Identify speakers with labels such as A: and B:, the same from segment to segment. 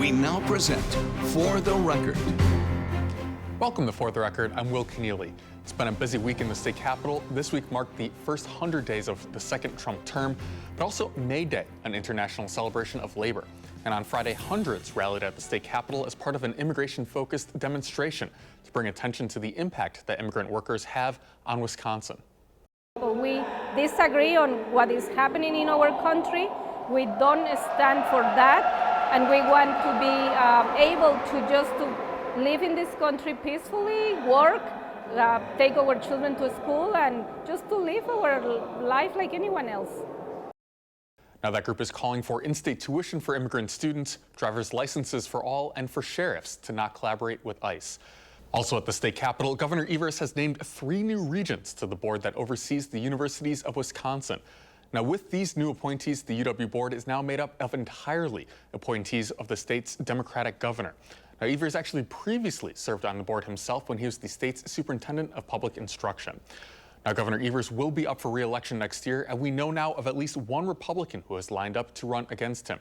A: We now present For the Record.
B: Welcome to For the Record. I'm Will Keneally. It's been a busy week in the state capitol. This week marked the first 100 days of the second Trump term, but also May Day, an international celebration of labor. And on Friday, hundreds rallied at the state capitol as part of an immigration-focused demonstration to bring attention to the impact that immigrant workers have on Wisconsin.
C: We disagree on what is happening in our country. We don't stand for that, and we want to be able to just to live in this country peacefully, work, take our children to school, and just to live our life like anyone else.
B: Now, that group is calling for in-state tuition for immigrant students, driver's licenses for all, and for sheriffs to not collaborate with ICE. Also at the state capitol, Governor Evers has named 3 new regents to the board that oversees the universities of Wisconsin. Now, with these new appointees, the UW board is now made up of entirely appointees of the state's Democratic governor. Now, Evers actually previously served on the board himself when he was the state's superintendent of public instruction. Now, Governor Evers will be up for re-election next year, and we know now of at least one Republican who has lined up to run against him.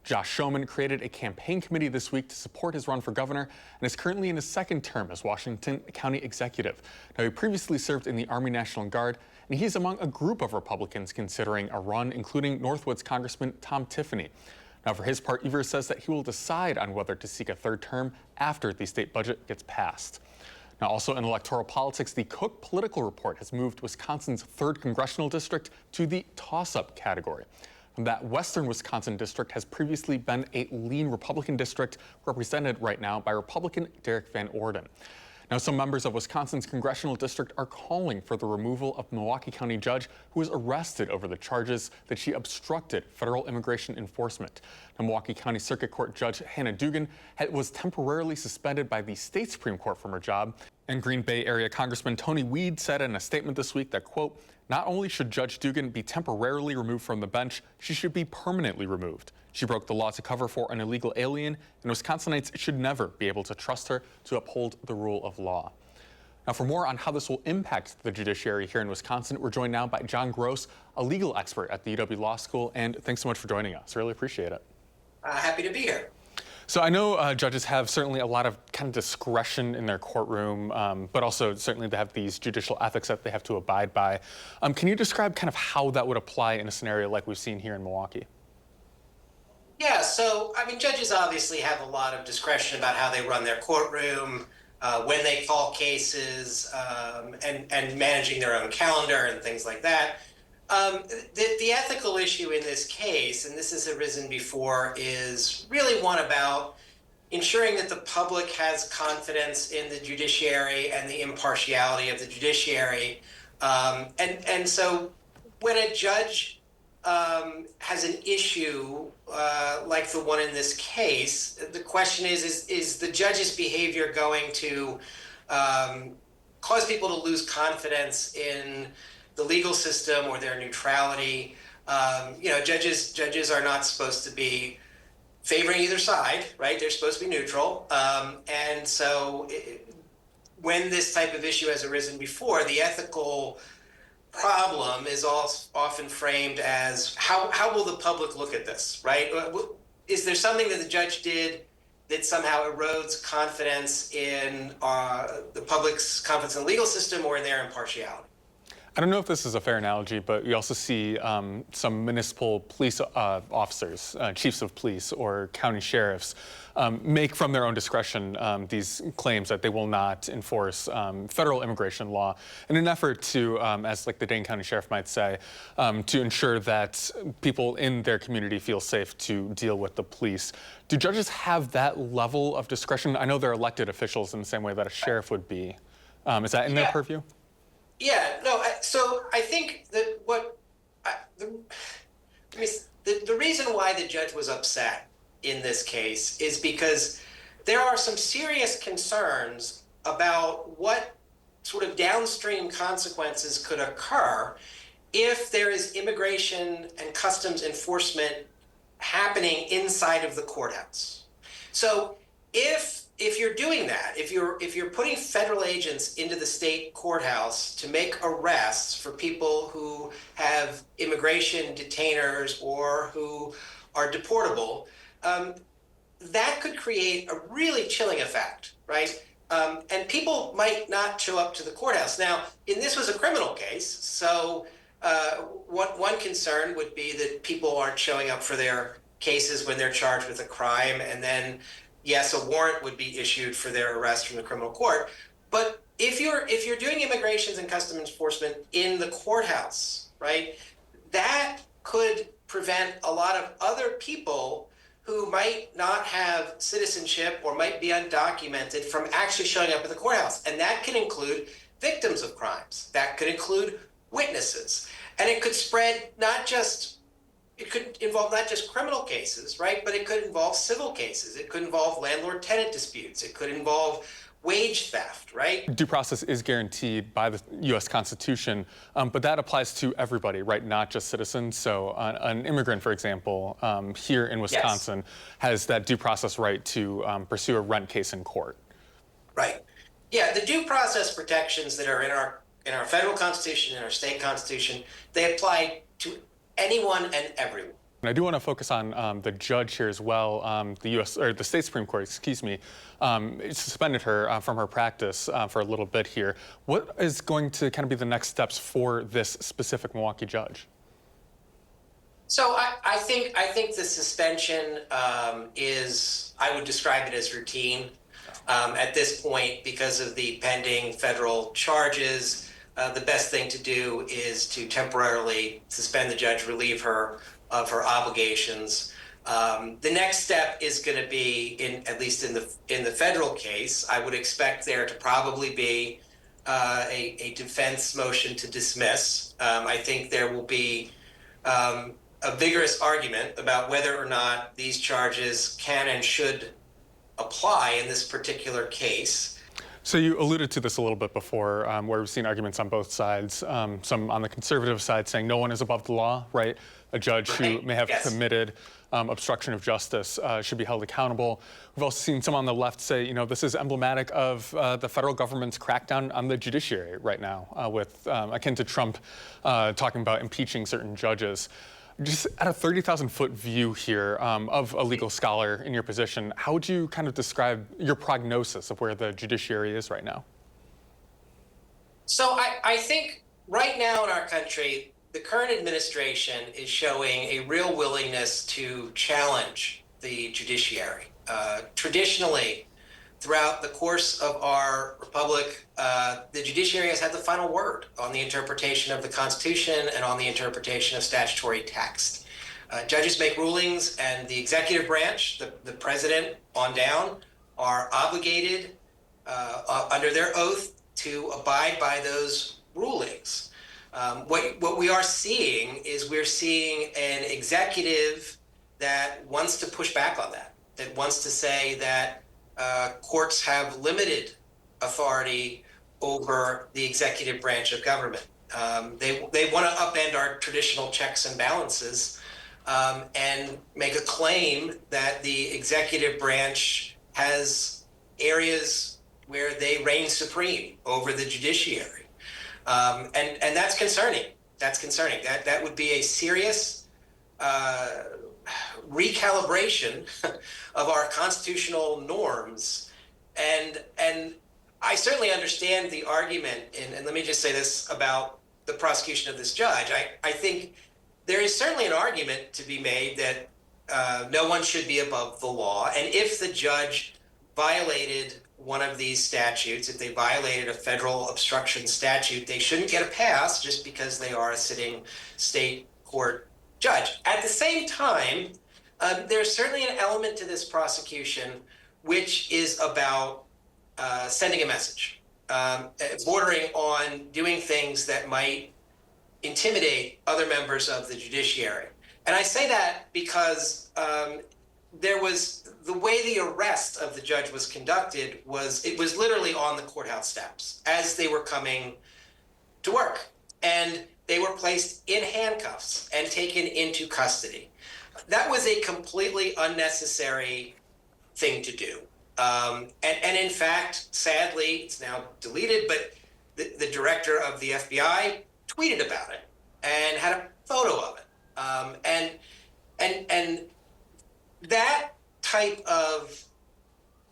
B: Josh Schoeman created a campaign committee this week to support his run for governor and is currently in his second term as Washington County Executive. Now, he previously served in the Army National Guard, and he's among a group of Republicans considering a run, including Northwoods Congressman Tom Tiffany. Now, for his part, Evers says that he will decide on whether to seek a third term after the state budget gets passed. Now, also in electoral politics, the Cook Political Report has moved Wisconsin's 3rd congressional district to the toss-up category. That Western Wisconsin district has previously been a lean Republican district represented right now by Republican Derek Van Orden. Now, some members of Wisconsin's congressional district are calling for the removal of Milwaukee County judge who was arrested over the charges that she obstructed federal immigration enforcement. Now, Milwaukee County Circuit Court Judge Hannah Dugan was temporarily suspended by the state Supreme Court from her job. And Green Bay area Congressman Tony Weed said in a statement this week that, quote, "Not only should Judge Dugan be temporarily removed from the bench, she should be permanently removed. She broke the law to cover for an illegal alien, and Wisconsinites should never be able to trust her to uphold the rule of law." Now, for more on how this will impact the judiciary here in Wisconsin, we're joined now by John Gross, a legal expert at the UW Law School, and thanks so much for joining us. Really appreciate it.
D: Happy to be here.
B: So I know judges have certainly a lot of kind of discretion in their courtroom, but also certainly they have these judicial ethics that they have to abide by. Can you describe kind of how that would apply in a scenario like we've seen here in Milwaukee?
D: Yeah, so, I mean, judges obviously have a lot of discretion about how they run their courtroom, when they call cases, and managing their own calendar and things like that. The ethical issue in this case, and this has arisen before, is really one about ensuring that the public has confidence in the judiciary and the impartiality of the judiciary. And so when a judge has an issue like the one in this case, the question is the judge's behavior going to cause people to lose confidence in the legal system or their neutrality? Judges are not supposed to be favoring either side, right? They're supposed to be neutral. And so when this type of issue has arisen before, the ethical problem is often framed as how will the public look at this, right? Is there something that the judge did that somehow erodes confidence in the public's confidence in the legal system or in their impartiality?
B: I don't know if this is a fair analogy, but we also see some municipal police officers, chiefs of police or county sheriffs, make from their own discretion these claims that they will not enforce federal immigration law in an effort to, as like the Dane County Sheriff might say, to ensure that people in their community feel safe to deal with the police. Do judges have that level of discretion? I know they're elected officials in the same way that a sheriff would be. Is that in their purview?
D: Yeah, no, so I think that the reason why the judge was upset in this case is because there are some serious concerns about what sort of downstream consequences could occur if there is immigration and customs enforcement happening inside of the courthouse. So if you're doing that, if you're putting federal agents into the state courthouse to make arrests for people who have immigration detainers or who are deportable, that could create a really chilling effect, right? And people might not show up to the courthouse. Now, this was a criminal case, so one concern would be that people aren't showing up for their cases when they're charged with a crime, and then, yes, a warrant would be issued for their arrest from the criminal court. But if you're doing immigrations and customs enforcement in the courthouse, right, that could prevent a lot of other people who might not have citizenship or might be undocumented from actually showing up at the courthouse. And that can include victims of crimes. That could include witnesses. And it could spread it could involve not just criminal cases, right? But it could involve civil cases. It could involve landlord-tenant disputes. It could involve wage theft, right?
B: Due process is guaranteed by the U.S. Constitution, but that applies to everybody, right? Not just citizens. So an immigrant, for example, here in Wisconsin, has that due process right to pursue a rent case in court.
D: Right. Yeah, the due process protections that are in our federal constitution and our state constitution, they apply to anyone and everyone.
B: And I do want to focus on the judge here as well. The state Supreme Court, excuse me, suspended her from her practice for a little bit here. What is going to kind of be the next steps for this specific Milwaukee judge?
D: So I think the suspension I would describe it as routine at this point because of the pending federal charges. The best thing to do is to temporarily suspend the judge, relieve her of her obligations. The next step is going to be, at least in the federal case, I would expect there to probably be a defense motion to dismiss. I think there will be a vigorous argument about whether or not these charges can and should apply in this particular case.
B: So you alluded to this a little bit before, where we've seen arguments on both sides. Some on the conservative side saying no one is above the law, right? A judge who may have committed obstruction of justice should be held accountable. We've also seen some on the left say, this is emblematic of the federal government's crackdown on the judiciary right now, with akin to Trump talking about impeaching certain judges. Just at a 30,000-foot view here of a legal scholar in your position, how would you kind of describe your prognosis of where the judiciary is right now?
D: So I think right now in our country, the current administration is showing a real willingness to challenge the judiciary. Traditionally, throughout the course of our republic, the judiciary has had the final word on the interpretation of the Constitution and on the interpretation of statutory text. Judges make rulings, and the executive branch, the president on down, are obligated under their oath to abide by those rulings. What we are seeing is we're seeing an executive that wants to push back on that wants to say that courts have limited authority over the executive branch of government. They want to upend our traditional checks and balances and make a claim that the executive branch has areas where they reign supreme over the judiciary. And that's concerning. That's concerning. That would be a serious recalibration of our constitutional norms. And I certainly understand the argument, and let me just say this about the prosecution of this judge. I think there is certainly an argument to be made that no one should be above the law. And if the judge violated one of these statutes, if they violated a federal obstruction statute, they shouldn't get a pass just because they are a sitting state court judge. At the same time, there's certainly an element to this prosecution which is about sending a message, bordering on doing things that might intimidate other members of the judiciary. And I say that because there was the way the arrest of the judge was conducted it was literally on the courthouse steps as they were coming to work. And they were placed in handcuffs and taken into custody. That was a completely unnecessary thing to do. And in fact, sadly, it's now deleted, but the director of the FBI tweeted about it and had a photo of it. And that type of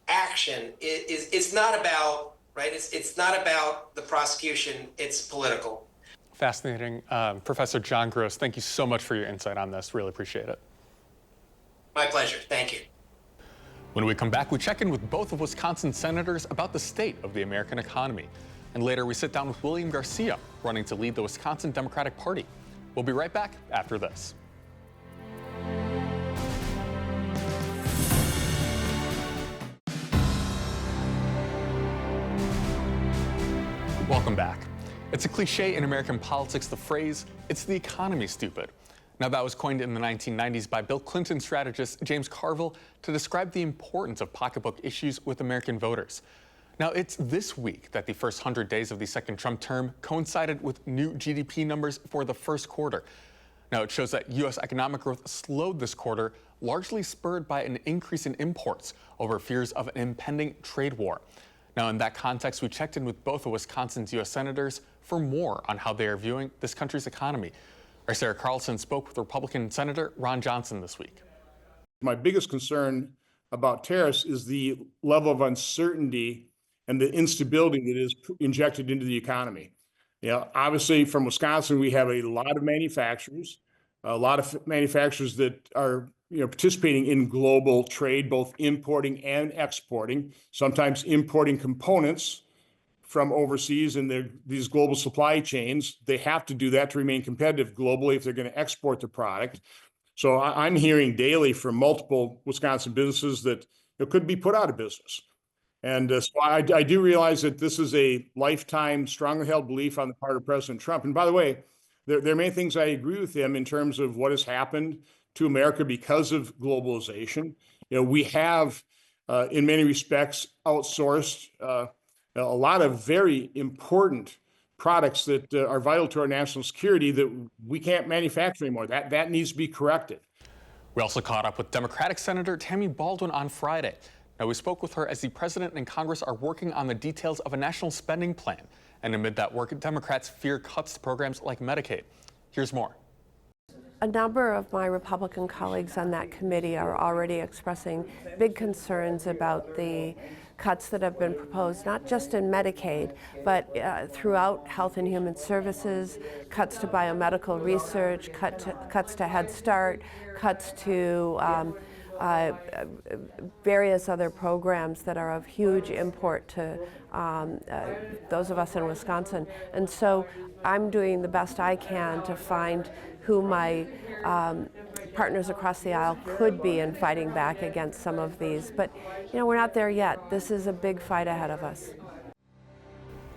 D: action is not about, right? It's not about the prosecution. It's political.
B: Fascinating. Professor John Gross, thank you so much for your insight on this. Really appreciate it.
D: My pleasure. Thank you.
B: When we come back, we check in with both of Wisconsin's senators about the state of the American economy. And later, we sit down with William Garcia, running to lead the Wisconsin Democratic Party. We'll be right back after this. Welcome back. It's a cliche in American politics, the phrase, "It's the economy, stupid." Now, that was coined in the 1990s by Bill Clinton strategist James Carville to describe the importance of pocketbook issues with American voters. Now, it's this week that the first 100 days of the second Trump term coincided with new GDP numbers for the first quarter. Now, it shows that U.S. economic growth slowed this quarter, largely spurred by an increase in imports over fears of an impending trade war. Now, in that context, we checked in with both of Wisconsin's U.S. senators for more on how they are viewing this country's economy. Our Sarah Carlson spoke with Republican Senator Ron Johnson this week.
E: My biggest concern about tariffs is the level of uncertainty and the instability that is injected into the economy. Obviously, from Wisconsin, we have a lot of manufacturers, that are participating in global trade, both importing and exporting, sometimes importing components from overseas in these global supply chains. They have to do that to remain competitive globally if they're going to export the product. So I'm hearing daily from multiple Wisconsin businesses that could be put out of business. And so I do realize that this is a lifetime strongly held belief on the part of President Trump. And by the way, there are many things I agree with him in terms of what has happened to America because of globalization. We have, in many respects, outsourced a lot of very important products that are vital to our national security that we can't manufacture anymore. That needs to be corrected.
B: We also caught up with Democratic Senator Tammy Baldwin on Friday. Now, we spoke with her as the president and Congress are working on the details of a national spending plan. And amid that work, Democrats fear cuts to programs like Medicaid. Here's more.
F: A number of my Republican colleagues on that committee are already expressing big concerns about the cuts that have been proposed, not just in Medicaid, but throughout Health and Human Services, cuts to biomedical research, cuts to Head Start, cuts to various other programs that are of huge import to those of us in Wisconsin. And so I'm doing the best I can to find who my partners across the aisle could be in fighting back against some of these. But, we're not there yet. This is a big fight ahead of us.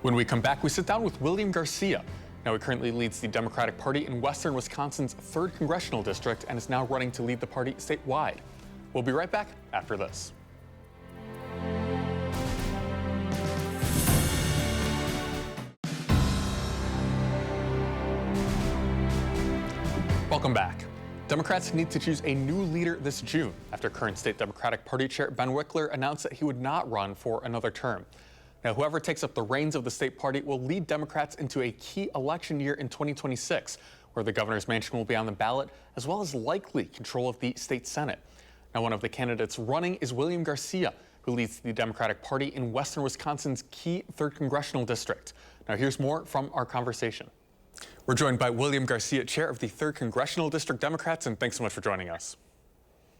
B: When we come back, we sit down with William Garcia. Now, he currently leads the Democratic Party in Western Wisconsin's 3rd Congressional District and is now running to lead the party statewide. We'll be right back after this. Welcome back. Democrats need to choose a new leader this June after current state Democratic Party Chair Ben Wickler announced that he would not run for another term. Now, whoever takes up the reins of the state party will lead Democrats into a key election year in 2026, where the governor's mansion will be on the ballot, as well as likely control of the state Senate. Now, one of the candidates running is William Garcia, who leads the Democratic Party in Western Wisconsin's key 3rd Congressional District. Now, here's more from our conversation. We're joined by William Garcia, chair of the 3rd Congressional District Democrats, and thanks so much for joining us.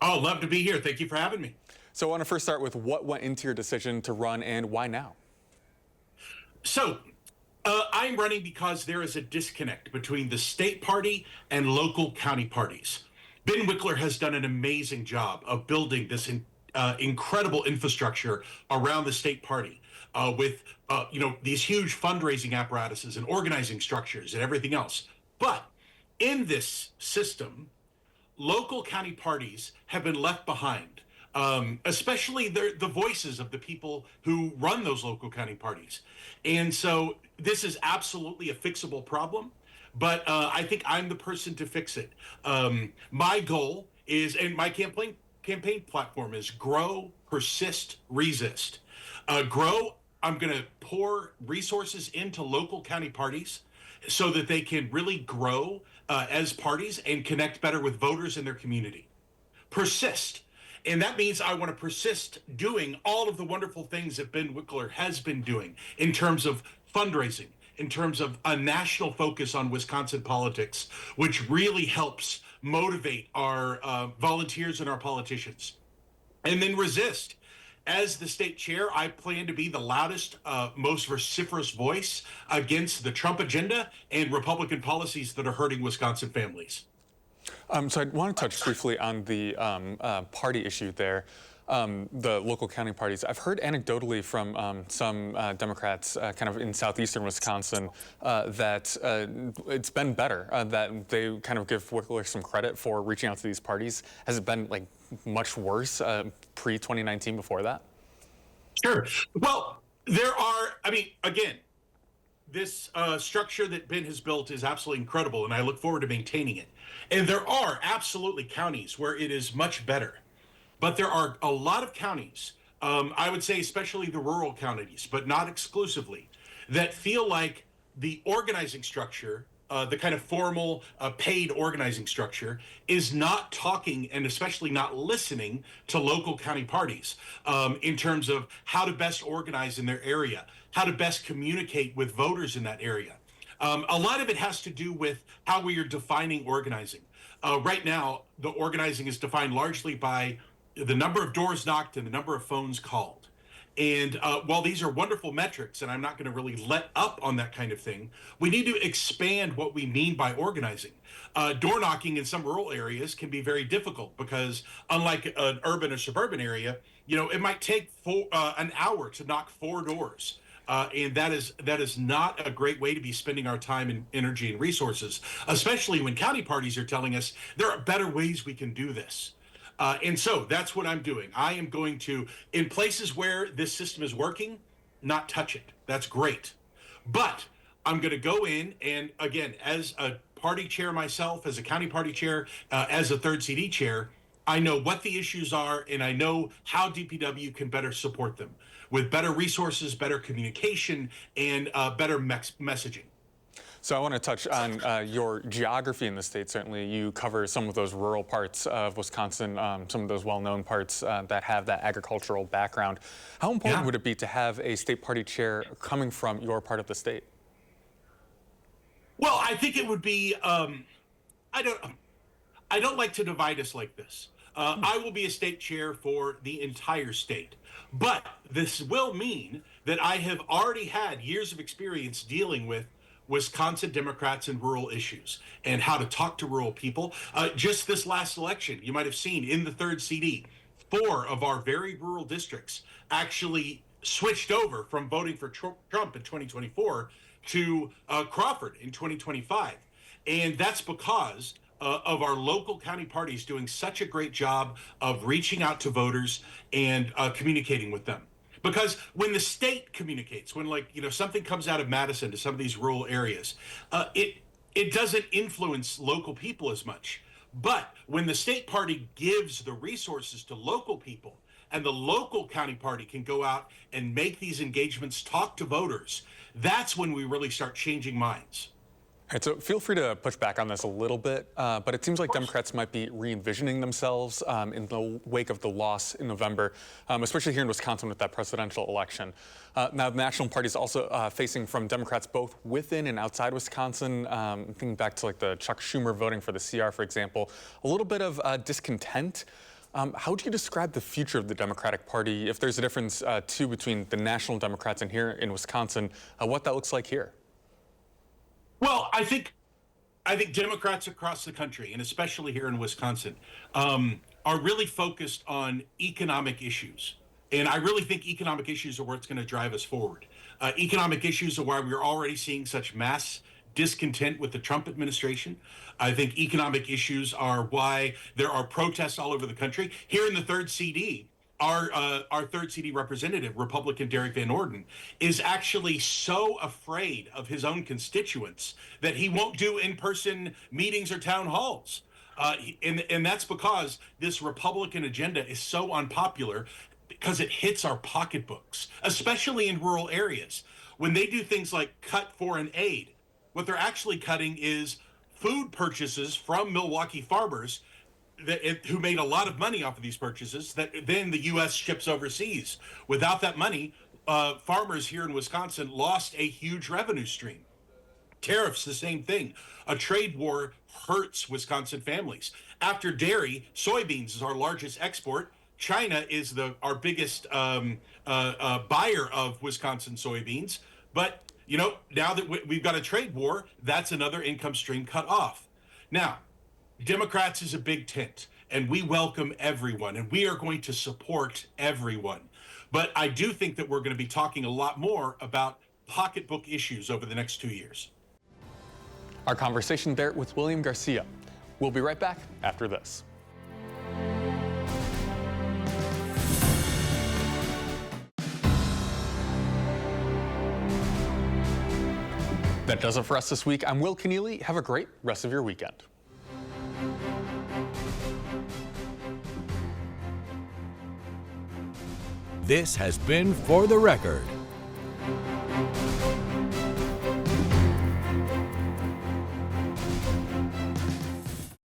G: Oh, love to be here. Thank you for having me.
B: So I want to first start with what went into your decision to run and why now?
G: So I'm running because there is a disconnect between the state party and local county parties. Ben Wickler has done an amazing job of building this incredible infrastructure around the state party with these huge fundraising apparatuses and organizing structures and everything else. But in this system, local county parties have been left behind, especially the voices of the people who run those local county parties. And so this is absolutely a fixable problem, but I think I'm the person to fix it. My goal is, and my campaign platform is grow, persist, resist. Grow, I'm going to pour resources into local county parties so that they can really grow as parties and connect better with voters in their community. Persist And that means I want to persist doing all of the wonderful things that Ben Wickler has been doing in terms of fundraising, in terms of a national focus on Wisconsin politics, which really helps motivate our volunteers and our politicians. And then resist. As the state chair, I plan to be the loudest, most vociferous voice against the Trump agenda and Republican policies that are hurting Wisconsin families.
B: So I want to touch briefly on the party issue there, the local county parties. I've heard anecdotally from some Democrats kind of in southeastern Wisconsin that it's been better, that they kind of give Wickler some credit for reaching out to these parties. Has it been like much worse pre-2019 before that?
G: Sure. Well, I mean, again, this structure that Ben has built is absolutely incredible, and I look forward to maintaining it. And there are absolutely counties where it is much better. But there are a lot of counties, I would say especially the rural counties, but not exclusively, that feel like the organizing structure, the kind of formal paid organizing structure, is not talking and especially not listening to local county parties in terms of how to best organize in their area, how to best communicate with voters in that area. A lot of it has to do with how we are defining organizing. Right now, the organizing is defined largely by the number of doors knocked and the number of phones called. And while these are wonderful metrics, and I'm not going to really let up on that kind of thing, we need to expand what we mean by organizing. Door knocking in some rural areas can be very difficult because, unlike an urban or suburban area, it might take an hour to knock 4 doors. And that is not a great way to be spending our time and energy and resources, especially when county parties are telling us there are better ways we can do this. And so that's what I'm doing. I am going to, in places where this system is working, not touch it. That's great. But I'm going to go in and, again, as a party chair myself, as a county party chair, as a third CD chair, I know what the issues are, and I know how DPW can better support them with better resources, better communication, and better messaging.
B: So I want to touch on your geography in the state. Certainly, you cover some of those rural parts of Wisconsin, some of those well-known parts that have that agricultural background. How important would it be to have a state party chair coming from your part of the state?
G: Well, I think it would be. I don't like to divide us like this. I will be a state chair for the entire state, but this will mean that I have already had years of experience dealing with Wisconsin Democrats and rural issues and how to talk to rural people. Just this last election, you might have seen in the third CD, 4 of our very rural districts actually switched over from voting for Trump in 2024 to Crawford in 2025. And that's because of our local county parties doing such a great job of reaching out to voters and communicating with them. Because when the state communicates, when something comes out of Madison to some of these rural areas, it doesn't influence local people as much. But when the state party gives the resources to local people, and the local county party can go out and make these engagements, talk to voters, that's when we really start changing minds.
B: All right, so feel free to push back on this a little bit, but it seems like Democrats might be re-envisioning themselves in the wake of the loss in November, especially here in Wisconsin with that presidential election. Now, the national party is also facing from Democrats both within and outside Wisconsin, thinking back to like the Chuck Schumer voting for the CR, for example, a little bit of discontent. How do you describe the future of the Democratic Party, if there's a difference, too, between the national Democrats and here in Wisconsin, what that looks like here?
G: Well, I think Democrats across the country, and especially here in Wisconsin, are really focused on economic issues. And I really think economic issues are what's going to drive us forward. Economic issues are why we're already seeing such mass discontent with the Trump administration. I think economic issues are why there are protests all over the country. Here in the third CD, our third CD representative, Republican Derek Van Orden, is actually so afraid of his own constituents that he won't do in-person meetings or town halls. And that's because this Republican agenda is so unpopular because it hits our pocketbooks, especially in rural areas. When they do things like cut foreign aid, what they're actually cutting is food purchases from Milwaukee farmers who made a lot of money off of these purchases that then the U.S. ships overseas. Without that money, farmers here in Wisconsin lost a huge revenue stream. Tariffs, the same thing. A trade war hurts Wisconsin families. After dairy, soybeans is our largest export. China is our biggest buyer of Wisconsin soybeans. But, you know, now that we've got a trade war, that's another income stream cut off. Now, Democrats is a big tent, and we welcome everyone, and we are going to support everyone. But I do think that we're going to be talking a lot more about pocketbook issues over the next 2 years.
B: Our conversation there with William Garcia. We'll be right back after this. That does it for us this week. I'm Will Keneally. Have a great rest of your weekend.
A: This has been For the Record.